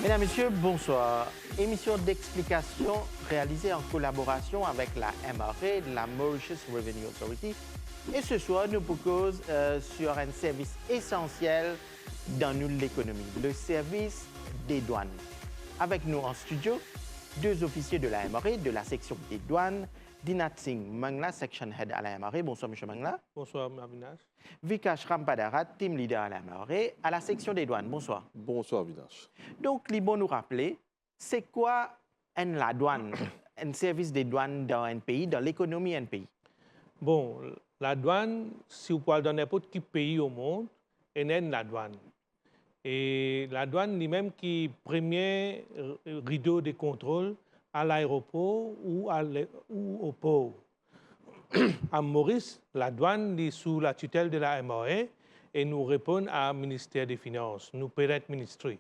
Mesdames, Messieurs, bonsoir. Émission d'explication réalisée en collaboration avec la MRA, la Mauritius Revenue Authority. Et ce soir, nous vous cause sur un service essentiel dans l'économie, le service des douanes. Avec nous en studio, deux officiers de la MRA, de la section des douanes, Dinat Singh Mangla, section head à la MRA. Bonsoir, M. Mangla. Bonsoir, Avinash. Vikash Rampadarat, team leader à la MRA, à la section des douanes. Bonsoir. Bonsoir, Avinash. Donc, il faut nous rappeler, c'est quoi la douane, un service des douanes dans un pays, dans l'économie d'un pays? Bon, la douane, si vous parlez dans n'importe quel pays au monde, il y a la douane. Et la douane, lui-même, qui est le premier rideau de contrôle à l'aéroport ou au port. À Maurice, la douane est sous la tutelle de la MRA et nous répond au ministère des Finances, nous Pirate Ministry.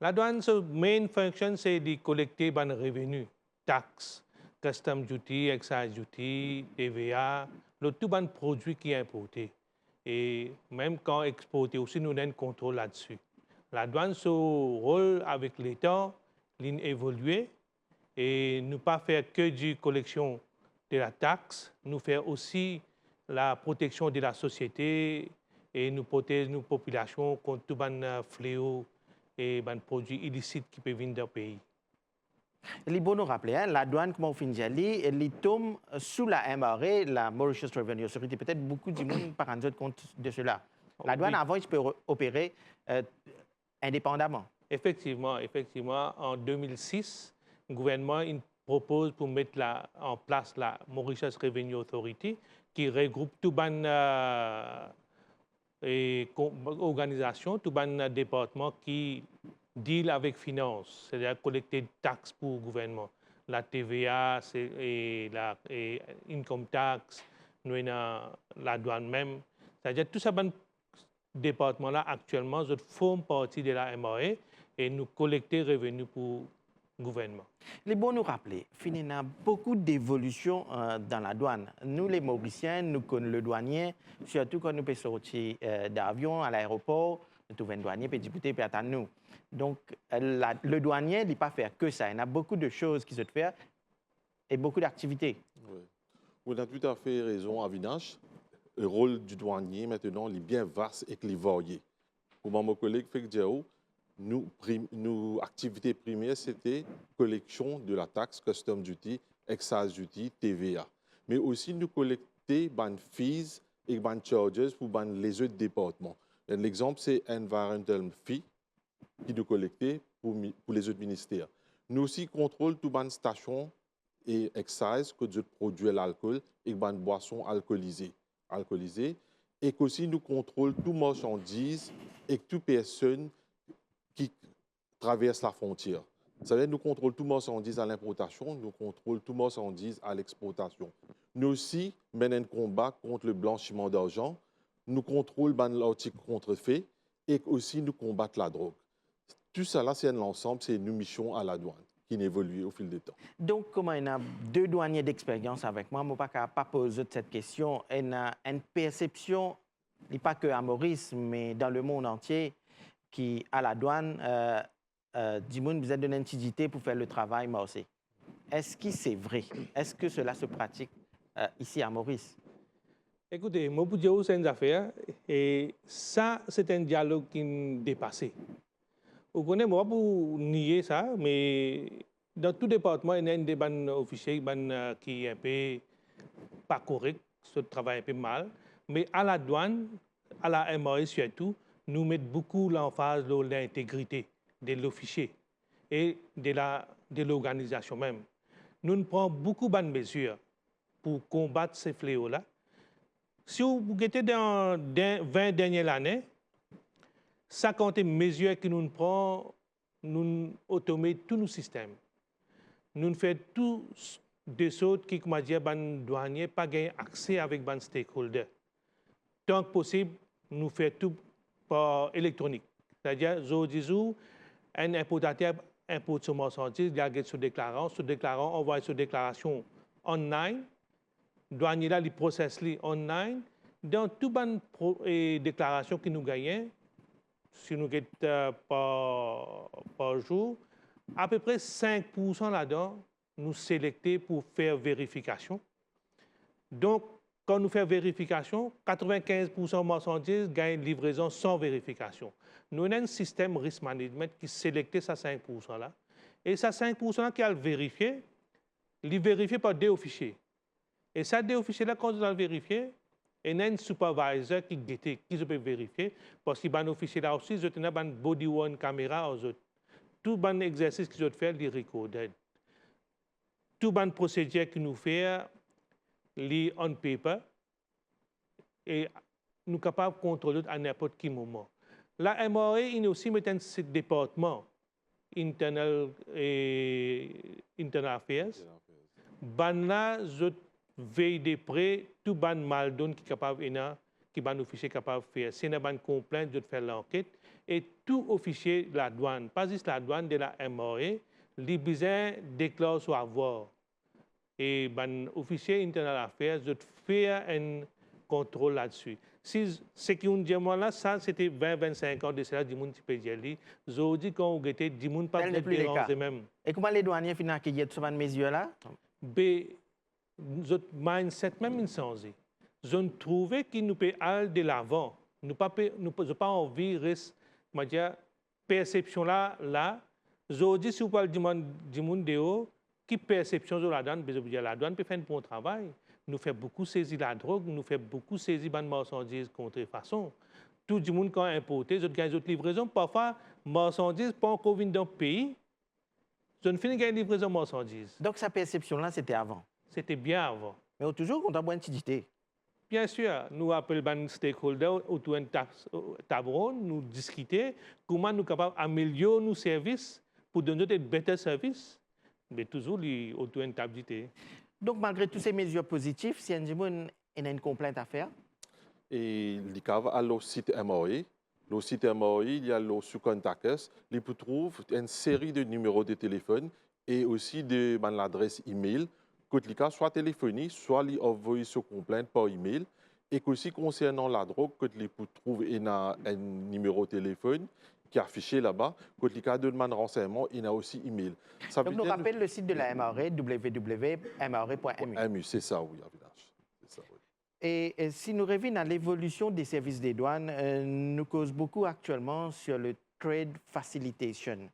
La douane, sa main function, c'est de collecter des revenus, taxes, custom duty, excise duty, TVA, tout les produits qui sont importés. Et même quand exporté aussi, nous avons un contrôle là-dessus. La douane, son rôle avec l'État, évolué et nous pas faire que du collection de la taxe, nous faire aussi la protection de la société et nous protéger nos populations contre tout les fléaux et les produits illicites qui peuvent venir dans le pays. Il faut nous rappeler, la douane, comme on finit elle tombe sous la MRA, la Mauritius Revenue Authority. Peut-être beaucoup de monde par rendre compte de cela. La douane, avant, il peut opérer indépendamment. Effectivement, en 2006, le gouvernement propose pour mettre en place la Mauritius Revenue Authority qui regroupe toutes les organisations, tous les départements qui deal avec finance, c'est-à-dire collecter des taxes pour le gouvernement. La TVA, la income tax, la douane même. C'est-à-dire tout ça, départements-là, actuellement, forment partie de la MRA et nous collecter revenus pour le gouvernement. Les bons nous rappeler, il y a beaucoup d'évolutions dans la douane. Nous, les Mauriciens, nous connaissons le douanier, surtout quand nous pouvons sortir d'avion à l'aéroport, nous trouvons un douanier, puis discuter, puis attendre nous. Donc, le douanier, il ne peut pas faire que ça. Il y a beaucoup de choses qui se font et beaucoup d'activités. Oui. Vous avez tout à fait raison, Avinash. Le rôle du douanier, maintenant, il est bien vaste et il est varié. Pour mon collègue Fek Diao, nos activités premières, c'était collection de la taxe, custom duty, excise duty, TVA. Mais aussi, nous collecter des fees et des charges pour les autres départements. L'exemple, c'est environmental fee qui nous collecter pour les autres ministères. Nous aussi contrôlons toutes les stations et excise que nous produisons l'alcool et les boissons alcoolisées. Et aussi nous contrôlons toutes les marchandises et toutes les personnes qui traversent la frontière. Ça veut dire que nous contrôlons toutes les marchandises à l'importation, nous contrôlons toutes les marchandises à l'exportation. Nous aussi menons un combat contre le blanchiment d'argent, nous contrôlons l'article contrefait et aussi nous combattons la drogue. Tout ça, là, c'est un ensemble, c'est une mission à la douane qui évolue au fil du temps. Donc, comme il y a deux douaniers d'expérience avec moi, je ne peux pas poser cette question. Il y a une perception, pas que à Maurice, mais dans le monde entier, qui, à la douane, Dimoun, vous êtes donné une entité pour faire le travail, moi aussi. Est-ce que c'est vrai? Est-ce que cela se pratique ici à Maurice? Écoutez, moi, pour dire c'est une affaire, et ça, c'est un dialogue qui est dépassé. Vous connaissez, moi, pour nier ça, mais dans tout département, il y a des officiers qui sont un peu pas corrects, qui travaillent un peu mal. Mais à la douane, à la MRA surtout, nous mettons beaucoup l'emphase sur l'intégrité de l'officier et de l'organisation même. Nous prenons beaucoup de mesures pour combattre ces fléaux-là. Si vous êtes dans les 20 dernières années, 50 mesures que nous prenons, nous automatisons tous nos systèmes. Nous faisons tout de sorte que les douaniers n'ont pas accès avec les stakeholders. Tant que possible, nous faisons tout par électronique. C'est-à-dire, un importateur importe son marchandise, il a son déclarant, envoie sa déclaration online. Le douanier là, il processe online. Dans toutes les déclarations que nous gagnons, si nous guettons par jour, à peu près 5% là-dedans, nous sélectons pour faire vérification. Donc, quand nous faisons vérification, 95% de marchandises gagnent livraison sans vérification. Nous avons un système risk management qui sélecte ces 5% là. Et ces 5% qui a vérifié, il est vérifié par deux officiers. Et ces deux officiers là, quand ils ont vérifié, il y a un supervisor qui peut vérifier, parce qu'il y a un officier là aussi, il y a une body worn caméra, tout le exercice qu'ils ont fait, il est recordé. Tout le procédure que nous faisons, les on paper et nous sommes capables de contrôler à n'importe quel moment. La MRA, il aussi met un département internal affairs. Banna je veille de près tout ban mal donne qui capable qui ban officier capable faire. C'est une ban complainte je faire l'enquête et tout officier de la douane, pas juste la douane de la MRA, les besoin déclare sur avoir. Et ban officier internal affairs je faire un contrôle là-dessus. Si ce qui on dit moi là, ça c'était 20-25 ans de cela du monde qui peut dire lui. Je dis quand on était du monde pas de même. Et comment les douaniers finissent qui y sur ces mesures là? Notre mindset même changé. Je trouvais qu'il nous peut aller de l'avant. Nous pas envie reste dire perception là. Je dis si vous parlez du monde dehors, qui perception de la douane, la douane peut faire un bon travail. Nous fait beaucoup saisir la drogue, nous fait beaucoup saisir de marchandises contrefaçon. Tout le monde quand importé, je gagne d'autres livraisons. Parfois, marchandises pas encore venir dans le pays. Je ne finis gagner livraison de marchandises. Donc, sa perception-là, c'était avant? C'était bien avant. Mais toujours, on a besoin de Bien sûr, nous appelons les stakeholders autour de table ronde, nous discuter comment nous sommes capables d'améliorer nos services pour donner de meilleurs services. Mais toujours autour de table. Donc, malgré toutes ces mesures positives, si un a une complainte à faire? Et il y a le site MOI. Le site MOI, il y a le sous-contacts. Il peut trouver une série de numéros de téléphone et aussi de l'adresse email. Que les cas soit téléphonie, soit les envoyer sur complainte par email. Et aussi concernant la drogue, que les peut trouver un numéro de téléphone qui est affiché là-bas. Que les cas de demande renseignement, il y a aussi email. Ça donc, nous rappelle le site de la MRA, www.mra.mu. C'est ça, oui, Avinash. C'est ça, oui. Et si nous revenons à l'évolution des services des douanes, nous cause beaucoup actuellement sur le trade facilitation.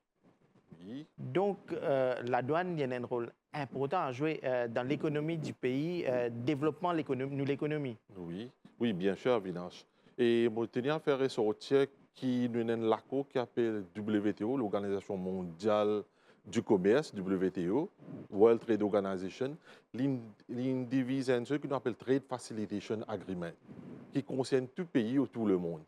Oui. Donc, la douane, il y a un rôle important à jouer dans l'économie du pays, développement de l'économie. Oui, oui, bien sûr, Avinash. Et je tenais à faire ressortir qui nous a un LACO qui appelle WTO, l'Organisation mondiale du commerce, WTO, World Trade Organization, divise ce qu'on appelle Trade Facilitation Agreement, qui concerne tout pays ou tout le monde.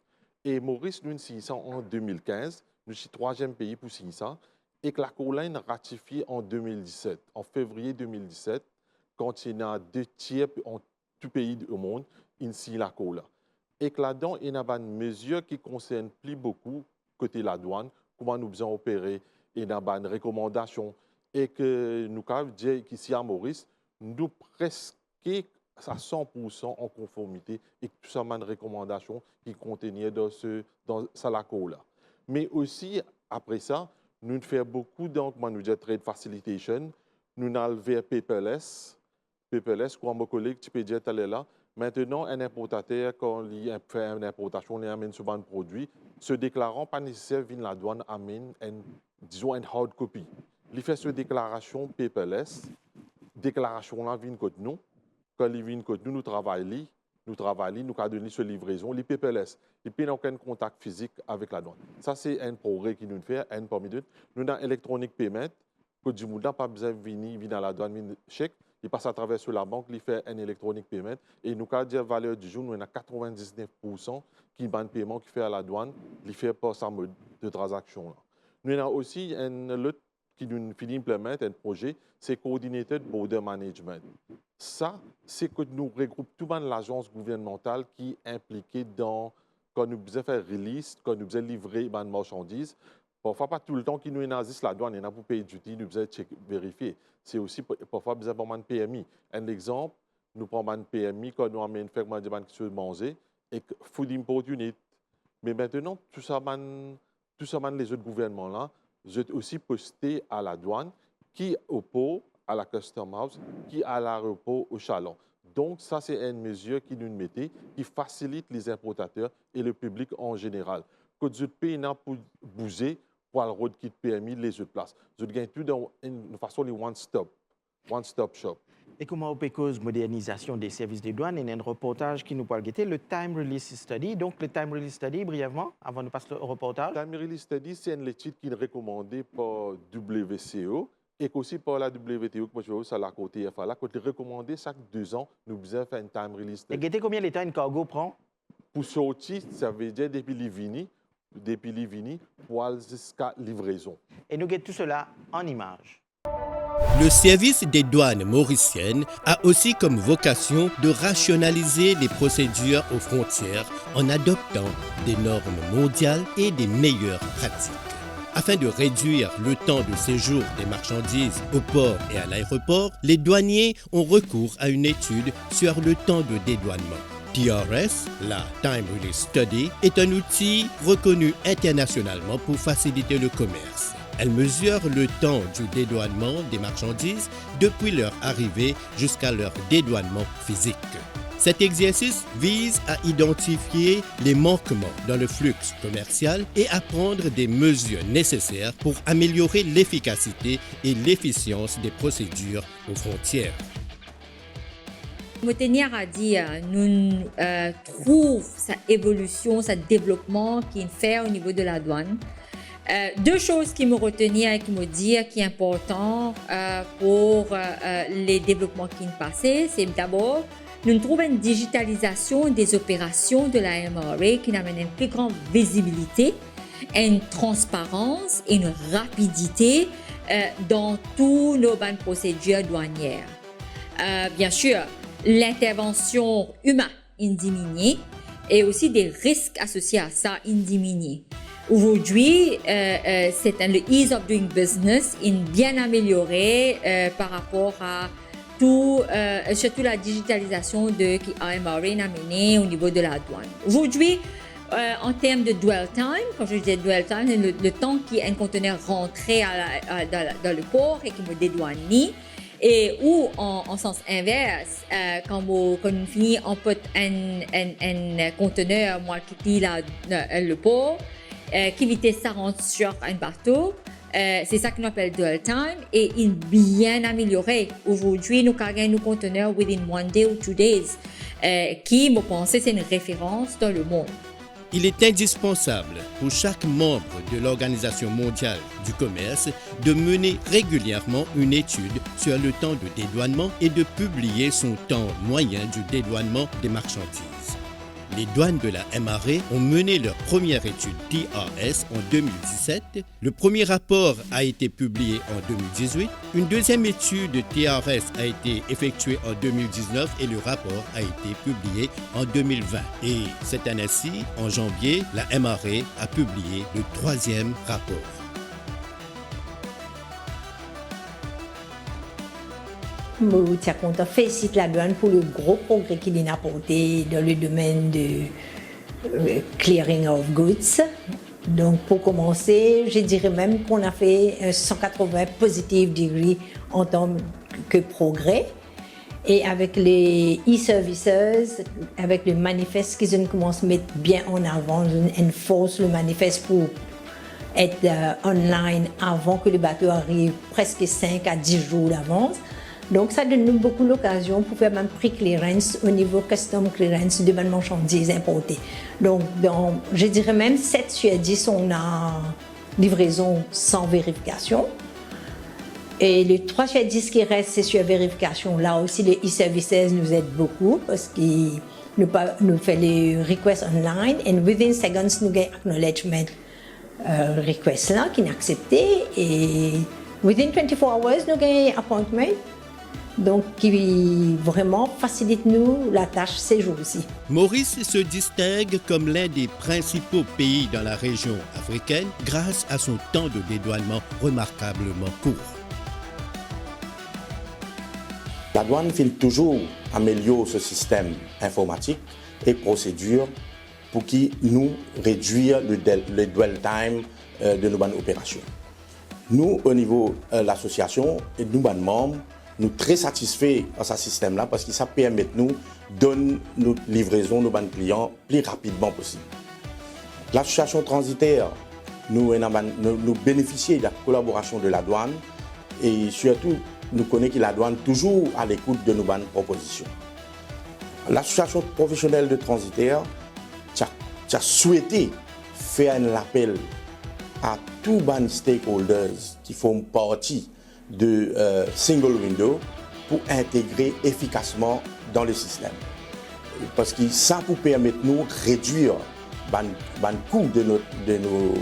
Et Maurice, nous signé ça en 2015, nous sommes le troisième pays pour signer ça, et que la Colline a ratifié en 2017, en février 2017, quand il y a 2 tiers en tout pays du monde, il signe la Colline. Et que là-dedans, il y a une mesure qui concerne plus beaucoup côté la douane, comment nous faisons opérer, il y a une recommandation. Et que nous avons dit qu'ici à Maurice, nous presque à 100% en conformité et que tout ça, une recommandation qui contenait dans ce lac-là. Mais aussi, après ça, nous faisons beaucoup, donc, nous disons trade facilitation, nous avons vers paperless. Paperless, comme mon collègue, tu peux dire, là. Maintenant, un importateur, quand il fait une importation, il amène souvent un produit, se déclarant pas nécessaire, vient la douane amène disons une hard copy. Il fait cette déclaration paperless. Déclaration là vient côté nous. Quand il vient côté nous, nous travaillons, nous avons donné cette livraison, les paperless. Il n'y a aucun contact physique avec la douane. Ça, c'est un progrès qui nous fait, un parmi d'autres. Nous avons electronic payment, que du monde n'a pas besoin de venir dans la douane, venir chèque. Il passe à travers sur la banque, il fait un electronic payment. Et nous avons dit la valeur du jour, nous avons 99% qui est un paiement qui fait à la douane, il fait pas sa mode de transaction. Là. Nous avons aussi un autre qui nous finit d'implémenter un projet, c'est Coordinated Border Management. Ça, c'est que nous regroupons toute l'agence gouvernementale qui est impliquée dans, quand nous faisons faire release, quand nous faisons livrer une marchandise. Parfois, pas tout le temps qui nous nazis la douane, il y en a pour payer du temps, nous faisons vérifier. C'est aussi parfois besoin de un PMI. Un exemple, nous prenons un PMI quand nous amènons faire des choses manger et food import unit. Mais maintenant, tout ça, les autres gouvernements-là, ont aussi posté à la douane, qui au port, à la Custom House, qui à l'aéroport au Chalon. Donc, ça, c'est une mesure qui nous mettait, qui facilite les importateurs et le public en général. Que les autres pays n'ont pas bougé pour le road qui permis les autres places. Vous gagnez tout dans une façon de one-stop shop. Et comment on peut cause modernisation des services de douane? Il y a un reportage qui nous parle de le Time Release Study. Donc, le Time Release Study, brièvement, avant de passer au reportage. Le Time Release Study, c'est une étude qui est recommandée par WCO et aussi par la WTO, que je vois à la côté FA, qui est recommandée chaque 2 ans, nous devons faire une Time Release Study. Et combien de temps un cargo prend? Pour sortir, ça veut dire depuis Livigny, pour aller jusqu'à livraison. Et nous avons tout cela en images. Le service des douanes mauriciennes a aussi comme vocation de rationaliser les procédures aux frontières en adoptant des normes mondiales et des meilleures pratiques. Afin de réduire le temps de séjour des marchandises au port et à l'aéroport, les douaniers ont recours à une étude sur le temps de dédouanement. TRS, la Time Release Study, est un outil reconnu internationalement pour faciliter le commerce. Elle mesure le temps du dédouanement des marchandises depuis leur arrivée jusqu'à leur dédouanement physique. Cet exercice vise à identifier les manquements dans le flux commercial et à prendre des mesures nécessaires pour améliorer l'efficacité et l'efficience des procédures aux frontières. Je tenir à dire, nous trouvons sa évolution, sa développement qu'il fait au niveau de la douane. 2 choses qui me retenir et qui me dire qui est important pour les développements qui sont passés, c'est d'abord, nous trouvons une digitalisation des opérations de la MRA qui amène une plus grande visibilité, une transparence et une rapidité dans toutes nos bonnes procédures douanières. Bien sûr, l'intervention humaine est diminuée et aussi des risques associés à ça sont diminués. Aujourd'hui, le ease of doing business est bien amélioré par rapport à tout, surtout la digitalisation qui AMRA a amené au niveau de la douane. Aujourd'hui, en termes de dwell time, quand je dis dwell time, c'est le temps qu'un conteneur rentré dans le port et qui me dédouane. Et ou en sens inverse, quand on finit en pot un conteneur moi qui dit le port, qui vite ça rentre sur un bateau, c'est ça qu'on appelle dwell time et il est bien amélioré. Aujourd'hui, nous carguons nos conteneurs within 1 day ou 2 days, qui, me pense, c'est une référence dans le monde. Il est indispensable pour chaque membre de l'Organisation mondiale du commerce de mener régulièrement une étude sur le temps de dédouanement et de publier son temps moyen du dédouanement des marchandises. Les douanes de la MRA ont mené leur première étude TRS en 2017. Le premier rapport a été publié en 2018. Une deuxième étude de TRS a été effectuée en 2019 et le rapport a été publié en 2020. Et cette année-ci, en janvier, la MRA a publié le 3e rapport. Je suis content, félicite la douane pour le gros progrès qu'il a apporté dans le domaine de clearing of goods. Donc pour commencer, je dirais même qu'on a fait un 180 positive degrés en tant que progrès. Et avec les e-services, avec le manifeste qu'ils commencent à mettre bien en avant, ils enforcent le manifeste pour être online avant que le bateau arrive, presque 5 à 10 jours d'avance. Donc, ça donne nous beaucoup l'occasion pour faire même pre-clearance au niveau custom clearance de marchandises importées. Donc, je dirais même 7 sur 10, on a livraison sans vérification. Et les 3 sur 10 qui restent, c'est sur vérification. Là aussi, les e-services nous aident beaucoup parce qu'ils nous font les requests online. Et within seconds, nous avons acknowledgement request là qui est accepté. Et within 24 hours, nous avons appointment. Donc, qui vraiment facilite nous la tâche ces jours-ci. Maurice se distingue comme l'un des principaux pays dans la région africaine grâce à son temps de dédouanement remarquablement court. La douane veut toujours améliorer ce système informatique et procédures pour qui nous réduire le dwell time de nos bonnes opérations. Nous, au niveau de l'association, et nous, bonnes membres, nous sommes très satisfaits de ce système-là parce que ça permet de nous donner notre livraison, nos bonnes clients, plus rapidement possible. L'association transitaire, nous bénéficions de la collaboration de la douane et surtout, nous connaissons que la douane est toujours à l'écoute de nos bonnes propositions. L'association professionnelle de transitaire a souhaité faire un appel à tous les stakeholders qui font partie de Single Window pour intégrer efficacement dans le système. Parce que ça peut permettre de nous réduire le coût de nos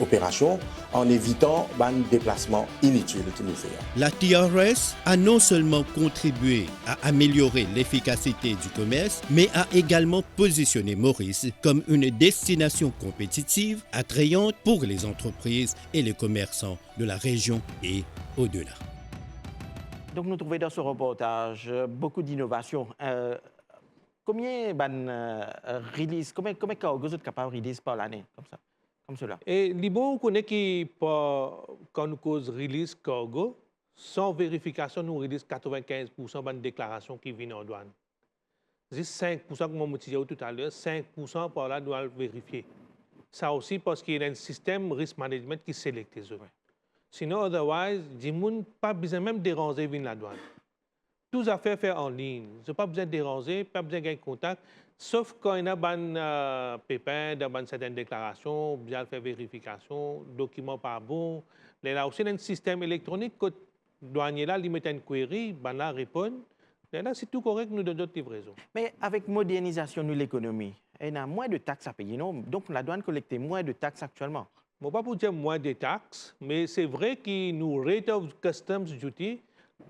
opérations en évitant les déplacements inutiles que nous faisons. La TRS a non seulement contribué à améliorer l'efficacité du commerce, mais a également positionné Maurice comme une destination compétitive, attrayante pour les entreprises et les commerçants de la région et au-delà. Donc, nous trouvons dans ce reportage beaucoup d'innovations. Combien de release, combien de cargos vous êtes capable de release par l'année, comme cela? Et Libo, on connaît que quand nous cause release cargo, sans vérification, nous release 95% de déclarations qui viennent en douane. Juste 5%, comme je disais tout à l'heure, 5% par là, nous allons vérifier. Ça aussi parce qu'il y a un système risk management qui sélecte les autres. Sinon, otherwise, les gens n'ont pas besoin même de déranger venir la douane. Toutes les affaires faites en ligne. Je n'ai pas besoin de déranger, pas besoin de gagner contact, sauf quand il y a un pépin, dans certaines déclarations, bien faire vérification, documents pas bons. Là aussi, il y a un système électronique que le douanier là, il met une query, là répond. Là, c'est tout correct, nous donnons notre livraison. Mais avec modernisation de l'économie, il y a moins de taxes à payer, non? Donc la douane collecte moins de taxes actuellement. Je ne vais pas pour dire moins de taxes, mais c'est vrai que nous rate of customs duty,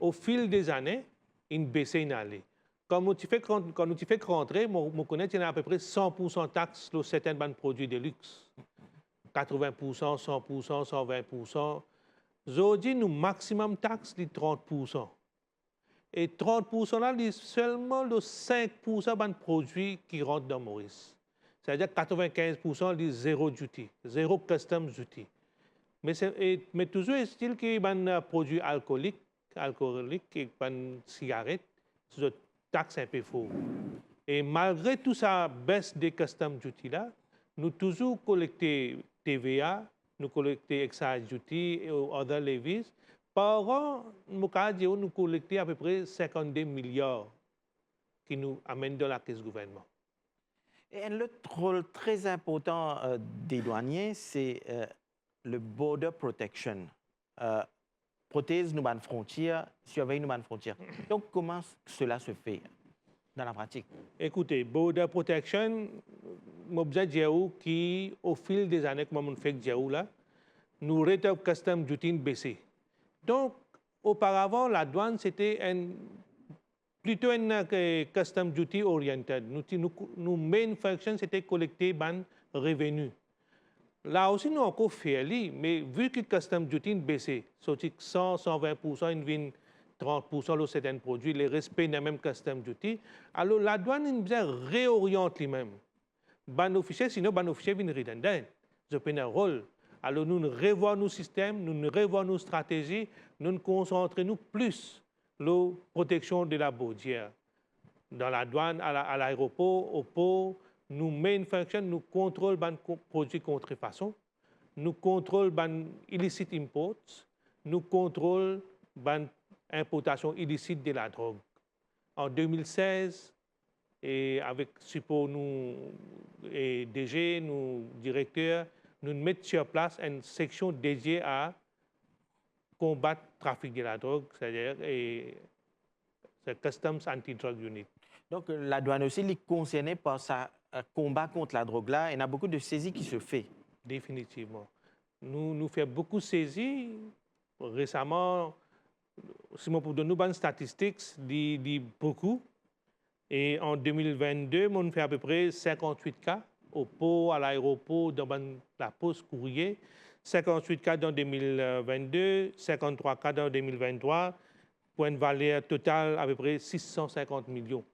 au fil des années, une baisse une allée. Quand nous fais rentrer, je connais qu'il y a à peu près 100% de taxes sur certains produits de luxe. 80%, 100%, 120%. Aujourd'hui, nous maximum taxes de 30%. Et 30% là, c'est seulement le 5% de produits qui rentrent dans Maurice. C'est-à-dire 95% de zéro duty, zéro customs duty. Mais toujours est-il qu'il y a des produits alcooliques et des cigarettes, c'est taxe un peu faux. Et malgré tout ça baisse des customs duty là, nous toujours collectons TVA, nous collectons excise duty et other levies. Par an, nous collectons à peu près 52 milliards qui nous amènent dans la caisse du gouvernement. Et un autre rôle très important des douaniers, c'est le border protection. Protège nos frontières, surveille nos frontières. Donc, comment cela se fait dans la pratique? Écoutez, border protection, je dire qu'au fil des années, comme on fait là, nous rate of custom duty baissé. Donc, auparavant, la douane, c'était plutôt un custom duty oriented. Nos main function, c'était collecter ban revenus. Là aussi, nous encore fait, mais vu que custom duty baissé, sorti 100, 120%, il vient 30% de certains produits, les respects de même custom duty, alors la douane réoriente lui-même. Ban officier, sinon ban officier vient redondant. Je prends un rôle. Alors nous revoyons nos systèmes, nous revoyons nos stratégies, nous nous concentrons plus sur la protection de la baudière. Dans la douane, à l'aéroport, au port, nous main function, nous contrôlons les produits contrefaçon, nous contrôlons les illicit imports, nous contrôlons les importations illicites de la drogue. En 2016, et avec support nous et DG, nous directeurs, nous mettons sur place une section dédiée à combattre le trafic de la drogue, c'est-à-dire le Customs Anti-Drug Unit. Donc la douane aussi est concernée par sa combat contre la drogue là. Il y a beaucoup de saisies qui se fait. Définitivement. Nous faisons beaucoup de saisies. Récemment, si on peut donner une statistique, dit beaucoup. Et en 2022, on fait à peu près 58 cas au port, à l'aéroport, dans la poste courrier. 58 cas dans 2022, 53 cas dans 2023, pour une valeur totale à peu près 650 millions.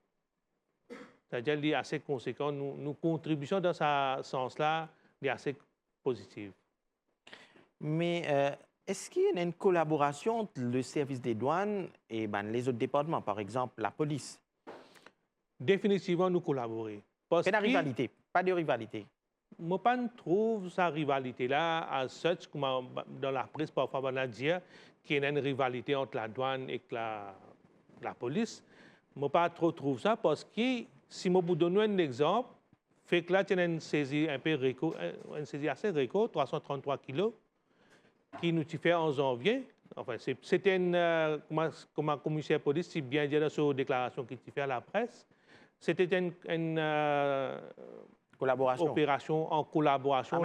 C'est-à-dire qu'il est assez conséquent. Nous contributions dans ce sens-là, il est assez positive. Mais est-ce qu'il y a une collaboration entre le service des douanes et les autres départements, par exemple la police? Définitivement, nous collaborons. Pas de rivalité, pas de rivalité. Moi, je ne trouve sa rivalité-là à such, comme dans la presse, parfois, on a dit qu'il y a une rivalité entre la douane et la police. Moi, je ne trop trouve ça parce que, si je vous donne un exemple, fait que là, il y a une saisie un peu une saisie assez réco, 333 kilos, qui nous fait en janvier. Enfin, c'était comme un commissaire de police, si bien dit dans sa déclaration qu'il fait à la presse. C'était une collaboration. Opération en collaboration.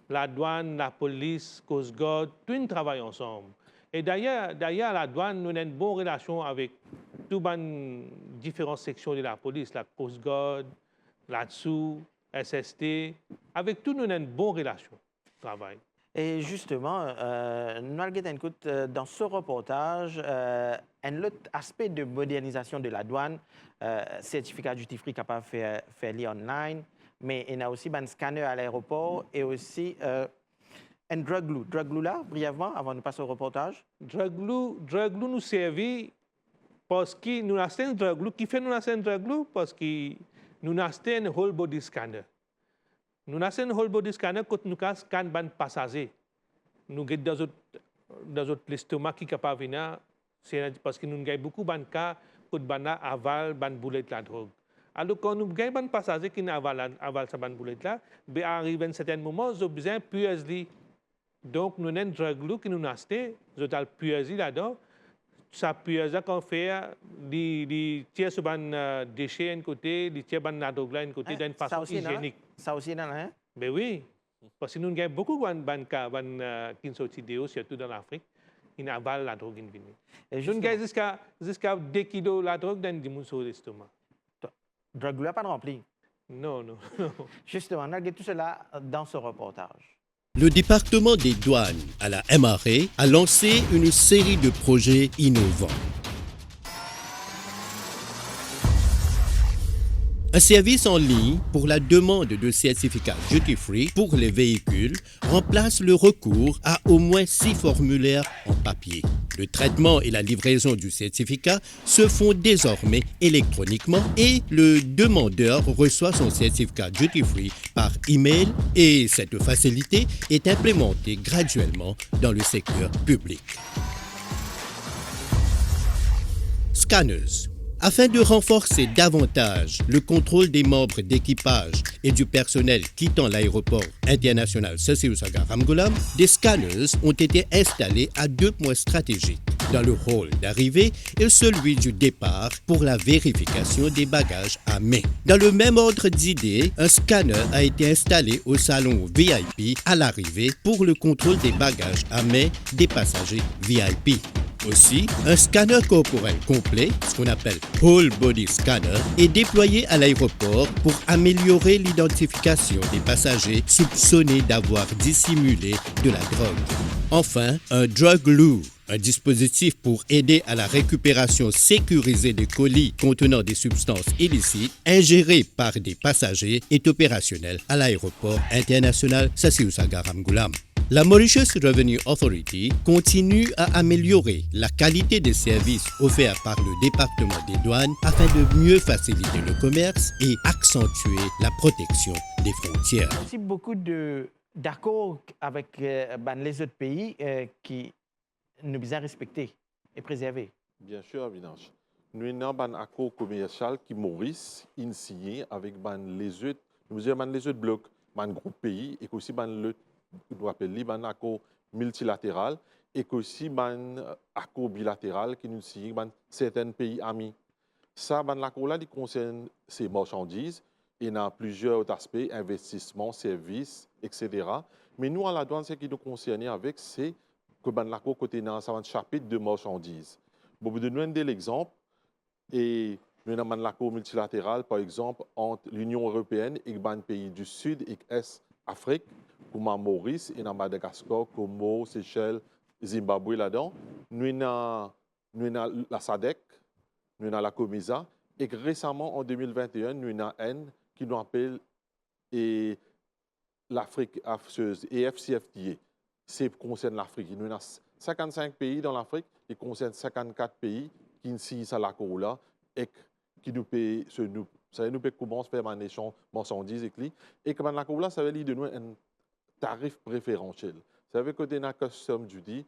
La douane, la police, Coast Guard, tout le travaillent ensemble. Et d'ailleurs, la douane, nous avons une bonne relation avec toutes les différentes sections de la police, la Coast Guard, là-dessous, SST. Avec tout, nous avons une bonne relation de travail. Et justement, nous avons dans ce reportage un autre aspect de modernisation de la douane, certificat duty-free capable de faire lire online, mais il y a aussi un scanner à l'aéroport et aussi un drug glue. Drug glue là, brièvement, avant de passer au reportage. Drug glue nous servait parce que nous avons un drug glue. Qui fait nous avons un drug glue? Parce que nous avons un whole body scanner. Nous avons un whole body scanner quand nous scannons les passagers. Nous avons dans notre estomac qui est capable de venir, parce que nous avons beaucoup de cas quand nous aval une boulette de la drogue. Alors, quand nous avons un passager qui aval cette boulette-là, il arrive à un certain moment, nous avons besoin de puiser. Donc, nous avons un drug glue qui nous a acheté, nous avons puiser là-dedans. Ça puise qu'on fait, les tiers sur un déchet d'un côté, les tiers sur la drogue d'un côté, d'une façon hygiénique. Ça aussi, non? Hein? Ben oui, parce que nous avons beaucoup de cas qui sont idéaux, surtout dans l'Afrique, qui avalent la drogue. Nous avons jusqu'à 2 kilos de drogue dans l'estomac. Drug glue n'a pas de rempli? Non. Justement, on a tout cela dans ce reportage. Le département des douanes à la MRA a lancé une série de projets innovants. Un service en ligne pour la demande de certificats duty-free pour les véhicules remplace le recours à au moins 6 formulaires en papier. Le traitement et la livraison du certificat se font désormais électroniquement et le demandeur reçoit son certificat duty-free par email et cette facilité est implémentée graduellement dans le secteur public. Scanners. Afin de renforcer davantage le contrôle des membres d'équipage et du personnel quittant l'aéroport international Sesewussaga Ramgoolam, des scanners ont été installés à 2 points stratégiques, dans le hall d'arrivée et celui du départ pour la vérification des bagages à main. Dans le même ordre d'idée, un scanner a été installé au salon VIP à l'arrivée pour le contrôle des bagages à main des passagers VIP. Aussi, un scanner corporel complet, ce qu'on appelle Whole Body Scanner, est déployé à l'aéroport pour améliorer l'identification des passagers soupçonnés d'avoir dissimulé de la drogue. Enfin, un Drug glue, un dispositif pour aider à la récupération sécurisée des colis contenant des substances illicites ingérées par des passagers, est opérationnel à l'aéroport international Sesewussaga Ramgoolam. La Mauritius Revenue Authority continue à améliorer la qualité des services offerts par le département des douanes afin de mieux faciliter le commerce et accentuer la protection des frontières. Il y a aussi beaucoup d'accords avec les autres pays qui nous besoin respecter et préserver. Bien sûr, Avinash. Nous avons un accord commercial qui Maurice a signé avec les autres blocs, les groupes pays et aussi nous appelons un accord multilatéral et aussi un accord bilatéral qui nous signe avec certains pays amis. Ça, l'accord-là concerne ces marchandises et il y a plusieurs aspects, investissements, services, etc. Mais nous, à la douane, ce qui nous concerne avec, c'est que l'accord côté dans un chapitre de marchandises. Bon, vous donnez un exemple et nous avons un accord multilatéral, par exemple, entre l'Union européenne et les pays du Sud et Est Afrique, comme à Maurice et à Madagascar, Comores, Seychelles, Zimbabwe là-dedans. Nous avons la SADC, nous avons la COMISA Et que récemment, en 2021, nous avons un qui nous appelle et l'Afrique AFCFTA. C'est concerne l'Afrique. Nous avons 55 pays dans l'Afrique et concerne 54 pays qui signent à l'accord là et qui nous paient ça nous paye comment se faire un échange marchandises et que l'accord là ça veut dire de nous un tarif préférentiel. Ça veut dire que nous avons custom duty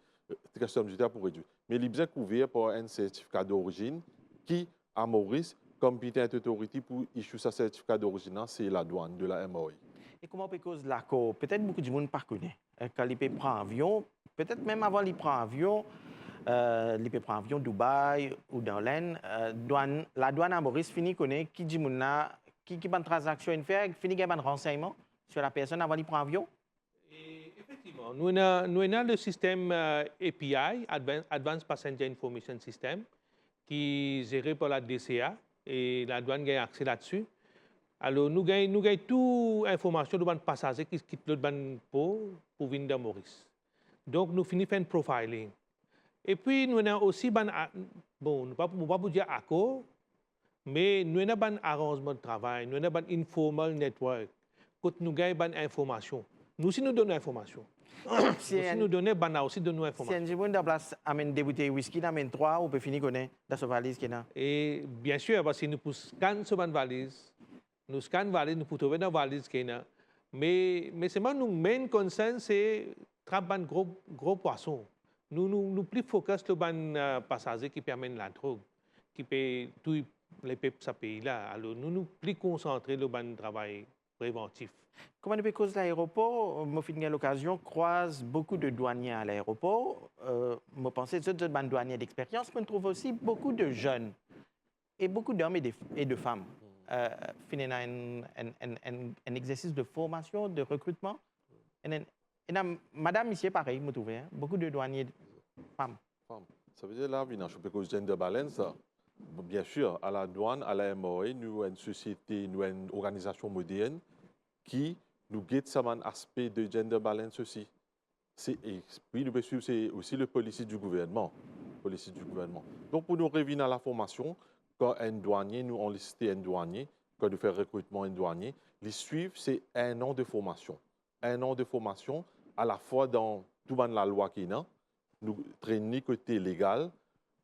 pour réduire. Mais il est bien couvert par un certificat d'origine qui, à Maurice, comme Competent Authority pour issuer ce certificat d'origine, c'est la douane de la MOI. Et comment peut cause l'accord? Peut-être beaucoup de monde ne connaît. Quand il prend avion, peut-être même avant il prend avion, il peut prendre avion Dubaï ou dans l'Inde, la douane à Maurice finit connaît qui dit qui bonne transaction il fait, finit qu'il y a un renseignement sur la personne avant il prend avion. Et effectivement, nous avons le système API, Advanced Passenger Information System, qui est géré par la DCA et la douane a accès là-dessus. Alors, nous avons toute information de passagers qui quittent le ban pour venir de Maurice. Donc, nous finissons un profiling. Et puis, nous avons aussi, bon, nous ne pouvons pas dire accord, mais nous avons un arrangement de travail, nous avons un informal network, quand nous avons une information. Nous aussi, nous donnons l'information. Si nous donnons, aussi donnons l'information. Si un place amène des bouteilles de whisky, amène 3, on peut finir connaître dans ce valise qu'il y a. Et bien sûr, parce que nous pouvons scanner ce valise. Nous scannons la valise, nous pouvons trouver dans la valise qu'il y a. Mais seulement nous main concern, c'est un gros poisson. Nous plus focus sur les passagers qui permettent la drogue, qui paient tous les pays là. Alors nous plus concentrés sur le travail préventif. Comment depuis cause de l'aéroport, moi j'ai l'occasion croise beaucoup de douaniers à l'aéroport. Je pense que c'est des douaniers d'expérience, mais on trouve aussi beaucoup de jeunes et beaucoup d'hommes et de femmes. Finir un exercice de formation, de recrutement. Et madame, ici, pareil, vous trouvez, hein? Beaucoup de douaniers femmes. Ça veut dire là, je peux cause gender balance. Bien sûr, à la douane, à la MOA, nous avons une société, nous avons une organisation moderne qui nous guide sur un aspect de gender balance aussi. Et puis, nous suivre, c'est aussi le policy du gouvernement. Donc, pour nous revenir à la formation, quand un douanier, nous enlistons un douanier, quand nous faisons recrutement un douanier, les suivre, c'est 1 an de formation. 1 an de formation, à la fois dans toute la loi qui est, nous traînons côté légal,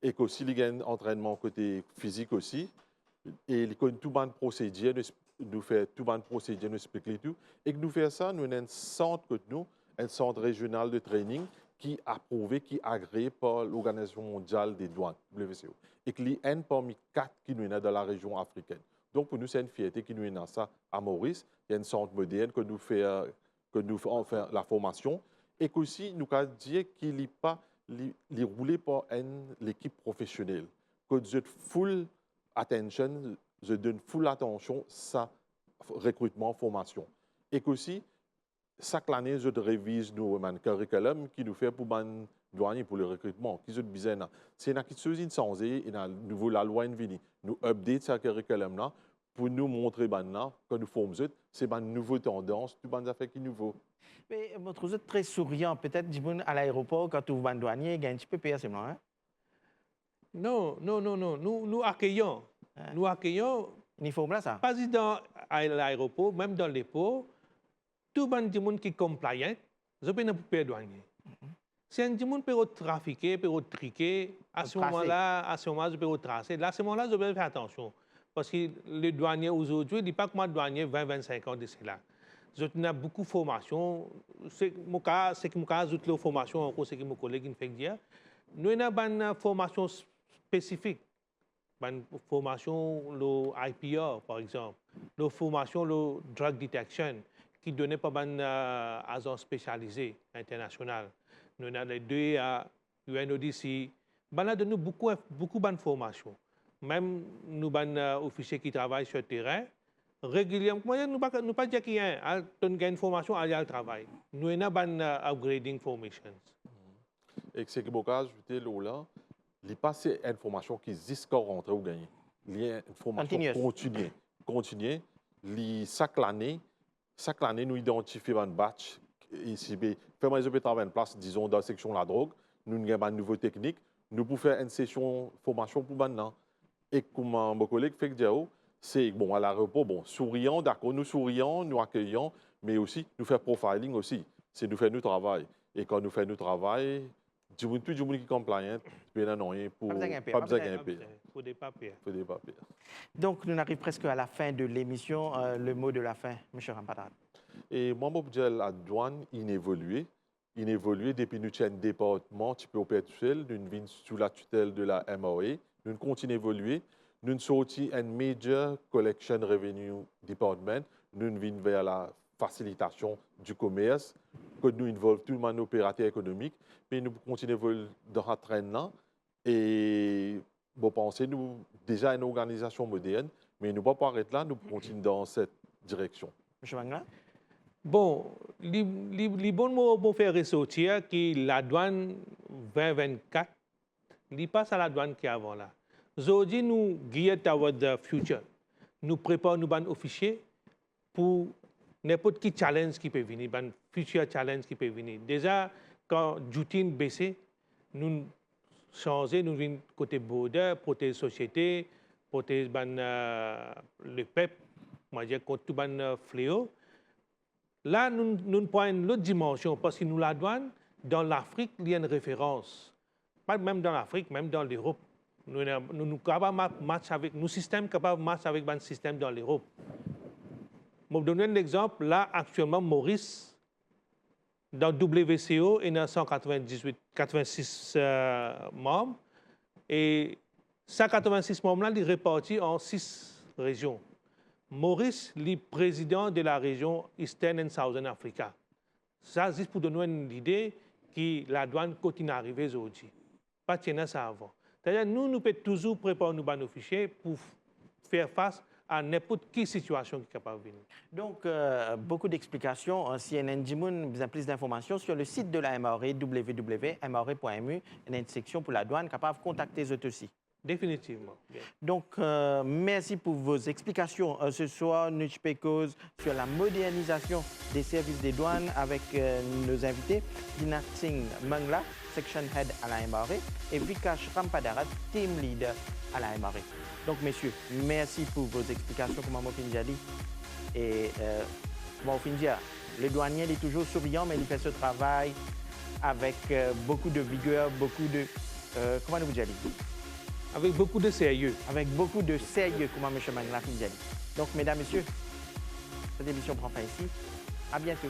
et aussi il y a un entraînement côté physique aussi. Et tout le procédure, nous faisons tout le procédure, nous expliquons tout. Et que nous faisons ça, nous avons un centre régional de training qui est approuvé, qui est agréé par l'Organisation mondiale des douanes, WCO. Et qu'il y a un parmi 4 qui nous est dans la région africaine. Donc pour nous, c'est une fierté qui nous est dans ça à Maurice. Il y a un centre moderne que nous faisons la formation. Et qu'aussi, nous avons dit qu'il n'y a pas les roulés par l'équipe professionnelle. Que je full attention, je donne full attention à ça, recrutement, formation. Et qu'aussi, chaque année, je révise nos curriculum qui nous fait pour les douaniers pour le recrutement. Qui est bizarre. C'est une chose insensée et la loi est venue. Nous update ce curriculum-là pour nous montrer que nous formons, c'est une nouvelle tendance, tout le affaires qui est nouveau. Mais vous trouvez très souriant, peut-être à l'aéroport, quand vous êtes douanier, il y a un petit peu pire, c'est moi. Hein? Non. Nous accueillons. Hein? Nous accueillons. Uniforme là, ça? Pas dans l'aéroport, même dans les ports, tout le monde qui est compliant, je peux pas être douanier. Si un monde peut trafiquer, peut triquer, à ce moment-là, je peux tracer. Là, à ce moment-là, je peux faire attention. Parce que les douaniers aujourd'hui, il n'y a pas comme un douanier 20-25 ans de cela. Je n'ai beaucoup de formation. C'est mon cas, j'ai la formation, encore ce que mon collègue me fait dire. Nous avons une formation spécifique. Une formation, le IPR, par exemple. La formation, le drug detection, qui donnait pas une agence spécialisée internationale. Nous avons les deux à UNODC. Nous avons beaucoup de formations. Même nous avons officiers qui travaillent sur le terrain. Régulièrement, nous ne pas dire qu'il y a une formation à le travail. Nous avons une upgrading formations. Et c'est que je ajouter là, il n'y a pas cette information qui existe quand rentrer ou gagner. Il y a une formation continue. Chaque année, nous identifions un batch. Ici, faisons un travail en place, disons, dans la section de la drogue. Nous avons une nouvelle technique. Nous pouvons faire une session de formation pour maintenant. Et comme mon collègue fait dire, c'est bon, à l'aéroport, bon, souriant, d'accord, nous sourions, nous accueillons, mais aussi nous faire profiling aussi. C'est nous faire notre travail. Et quand nous faisons notre travail, tout le monde qui est compliant, bien non, pour pas besoin d'un papier. Pour des papiers. Pour des papiers. Donc, nous arrivons presque à la fin de l'émission. Le mot de la fin, M. Rampatat. Et moi, je dis la douane, il évolue. Il évolue depuis nous un département type opérationnel, nous venons sous la tutelle de la MRA. Nous continuons à évoluer. Nous sortis un Major Collection Revenue Department. Nous venons vers la facilitation du commerce, que nous involvons tout le monde opérateur économique. Mais nous continuons à évoluer dans ce train-là. Et bon, pensez, nous déjà une organisation moderne, mais nous ne pouvons pas arrêter là, nous continuons dans cette direction. M. Mangla? Bon, les bons mots pour faire ressortir que la douane 2024, il passe à la douane qui est avant là. Aujourd'hui, nous gear toward the future. Nous préparons nos officiers pour n'importe quel challenge qui peut venir, un future challenge qui peut venir. Déjà, quand Jutine baissé, nous changer, nous venons côté border, côté société, côté le peuple, moi je dis contre tout le fléau. Là, nous prenons l'autre dimension parce que nous la douane, dans l'Afrique, il y a une référence. Pas même dans l'Afrique, même dans l'Europe. Nous sommes capables de matcher avec, nous systèmes capables de matcher avec un système dans l'Europe. Je vais vous donner un exemple. Là, actuellement, Maurice, dans WCO, il y a 186 membres. Et 186 membres-là, ils sont répartis en 6 régions. Maurice, le président de la région Eastern and Southern Africa. Ça, juste pour donner une idée que la douane continue à arriver aujourd'hui. Pas de ça avant. C'est-à-dire, nous pouvons toujours préparer nos fichiers pour faire face à n'importe quelle situation qui est capable de venir. Donc, beaucoup d'explications. Si vous avez besoin plus d'informations sur le site de la MRA, www.mra.mu, il y a une section pour la douane capable de contacter les autres aussi. Définitivement. Bien. Donc, merci pour vos explications ce soir. Nous cause sur la modernisation des services des douanes avec nos invités, Dina Singh Mangla, Section Head à la MRA, et Vikash Rampadarat, Team Leader à la MRA. Donc, messieurs, merci pour vos explications, comme Mofindia dit. Et Mofindia, le douanier il est toujours souriant, mais il fait ce travail avec beaucoup de vigueur, beaucoup de... comment vous dites? Avec beaucoup de sérieux. Avec beaucoup de sérieux, comme M. Mangla dit. Donc, mesdames, messieurs, cette émission prend fin ici. À bientôt.